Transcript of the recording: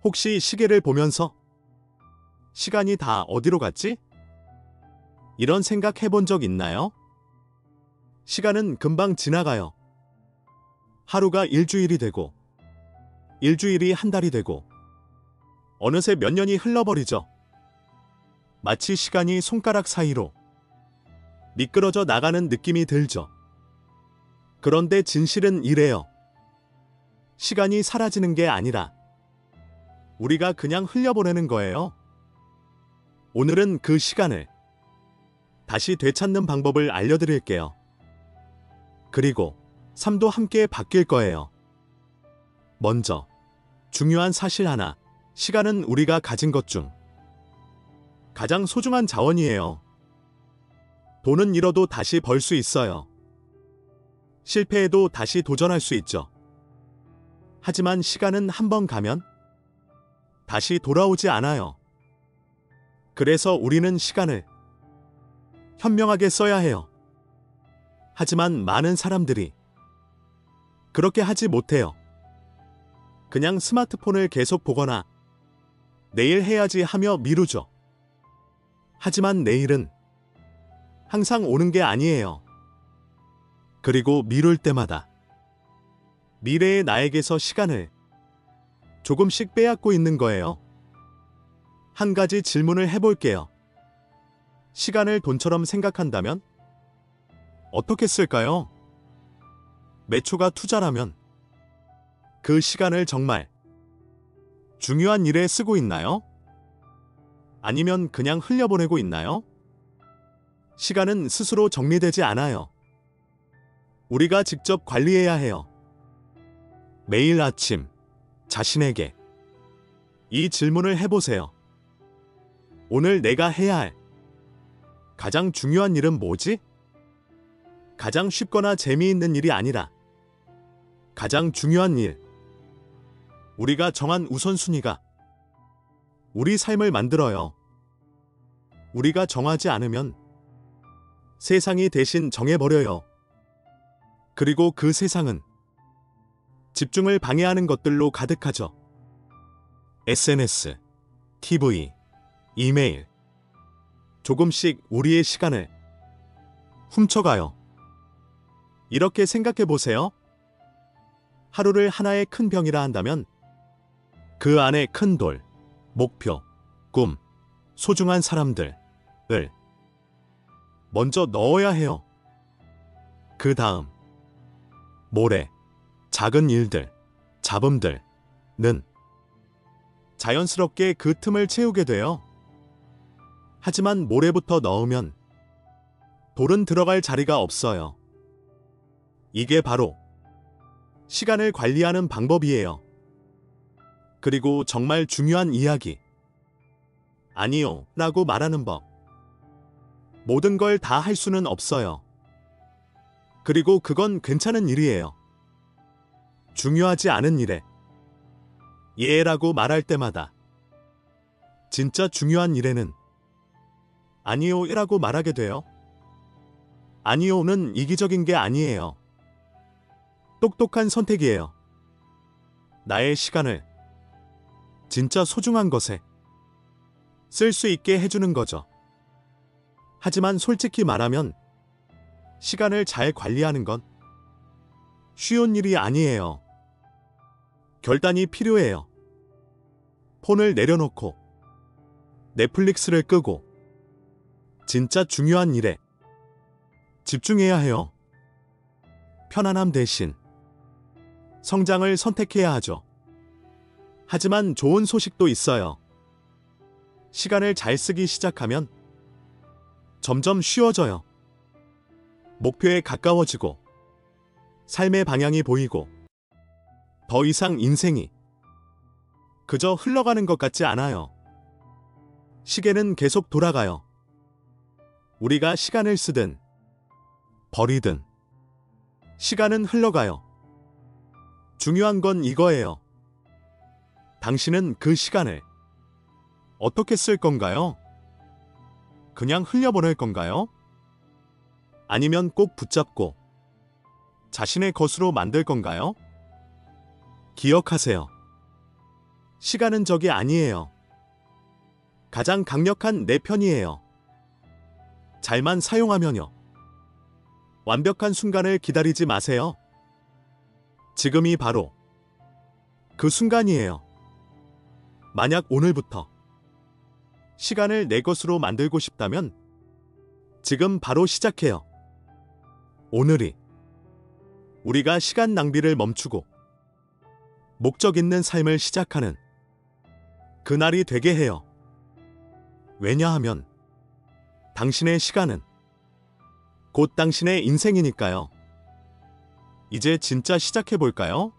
혹시 시계를 보면서 시간이 다 어디로 갔지? 이런 생각 해본 적 있나요? 시간은 금방 지나가요. 하루가 일주일이 되고, 일주일이 한 달이 되고, 어느새 몇 년이 흘러버리죠. 마치 시간이 손가락 사이로 미끄러져 나가는 느낌이 들죠. 그런데 진실은 이래요. 시간이 사라지는 게 아니라 우리가 그냥 흘려보내는 거예요. 오늘은 그 시간을 다시 되찾는 방법을 알려드릴게요. 그리고 삶도 함께 바뀔 거예요. 먼저 중요한 사실 하나, 시간은 우리가 가진 것 중 가장 소중한 자원이에요. 돈은 잃어도 다시 벌 수 있어요. 실패해도 다시 도전할 수 있죠. 하지만 시간은 한 번 가면 다시 돌아오지 않아요. 그래서 우리는 시간을 현명하게 써야 해요. 하지만 많은 사람들이 그렇게 하지 못해요. 그냥 스마트폰을 계속 보거나 내일 해야지 하며 미루죠. 하지만 내일은 항상 오는 게 아니에요. 그리고 미룰 때마다 미래의 나에게서 시간을 조금씩 빼앗고 있는 거예요. 한 가지 질문을 해볼게요. 시간을 돈처럼 생각한다면 어떻게 쓸까요? 몇 초가 투자라면 그 시간을 정말 중요한 일에 쓰고 있나요? 아니면 그냥 흘려보내고 있나요? 시간은 스스로 정리되지 않아요. 우리가 직접 관리해야 해요. 매일 아침 자신에게 이 질문을 해보세요. 오늘 내가 해야 할 가장 중요한 일은 뭐지? 가장 쉽거나 재미있는 일이 아니라 가장 중요한 일. 우리가 정한 우선순위가 우리 삶을 만들어요. 우리가 정하지 않으면 세상이 대신 정해버려요. 그리고 그 세상은 집중을 방해하는 것들로 가득하죠. SNS, TV, 이메일. 조금씩 우리의 시간을 훔쳐가요. 이렇게 생각해 보세요. 하루를 하나의 큰 병이라 한다면 그 안에 큰 돌, 목표, 꿈, 소중한 사람들을 먼저 넣어야 해요. 그 다음 모래, 작은 일들, 잡음들은 자연스럽게 그 틈을 채우게 돼요. 하지만 모래부터 넣으면 돌은 들어갈 자리가 없어요. 이게 바로 시간을 관리하는 방법이에요. 그리고 정말 중요한 이야기. 아니요 라고 말하는 법. 모든 걸 다 할 수는 없어요. 그리고 그건 괜찮은 일이에요. 중요하지 않은 일에 예라고 말할 때마다 진짜 중요한 일에는 아니요라고 말하게 돼요. 아니요는 이기적인 게 아니에요. 똑똑한 선택이에요. 나의 시간을 진짜 소중한 것에 쓸 수 있게 해주는 거죠. 하지만 솔직히 말하면 시간을 잘 관리하는 건 쉬운 일이 아니에요. 결단이 필요해요. 폰을 내려놓고 넷플릭스를 끄고 진짜 중요한 일에 집중해야 해요. 편안함 대신 성장을 선택해야 하죠. 하지만 좋은 소식도 있어요. 시간을 잘 쓰기 시작하면 점점 쉬워져요. 목표에 가까워지고 삶의 방향이 보이고 더 이상 인생이 그저 흘러가는 것 같지 않아요. 시계는 계속 돌아가요. 우리가 시간을 쓰든 버리든 시간은 흘러가요. 중요한 건 이거예요. 당신은 그 시간을 어떻게 쓸 건가요? 그냥 흘려보낼 건가요? 아니면 꼭 붙잡고 자신의 것으로 만들 건가요? 기억하세요. 시간은 적이 아니에요. 가장 강력한 내 편이에요. 잘만 사용하면요. 완벽한 순간을 기다리지 마세요. 지금이 바로 그 순간이에요. 만약 오늘부터 시간을 내 것으로 만들고 싶다면 지금 바로 시작해요. 오늘이 우리가 시간 낭비를 멈추고 목적 있는 삶을 시작하는 그날이 되게 해요. 왜냐하면 당신의 시간은 곧 당신의 인생이니까요. 이제 진짜 시작해볼까요?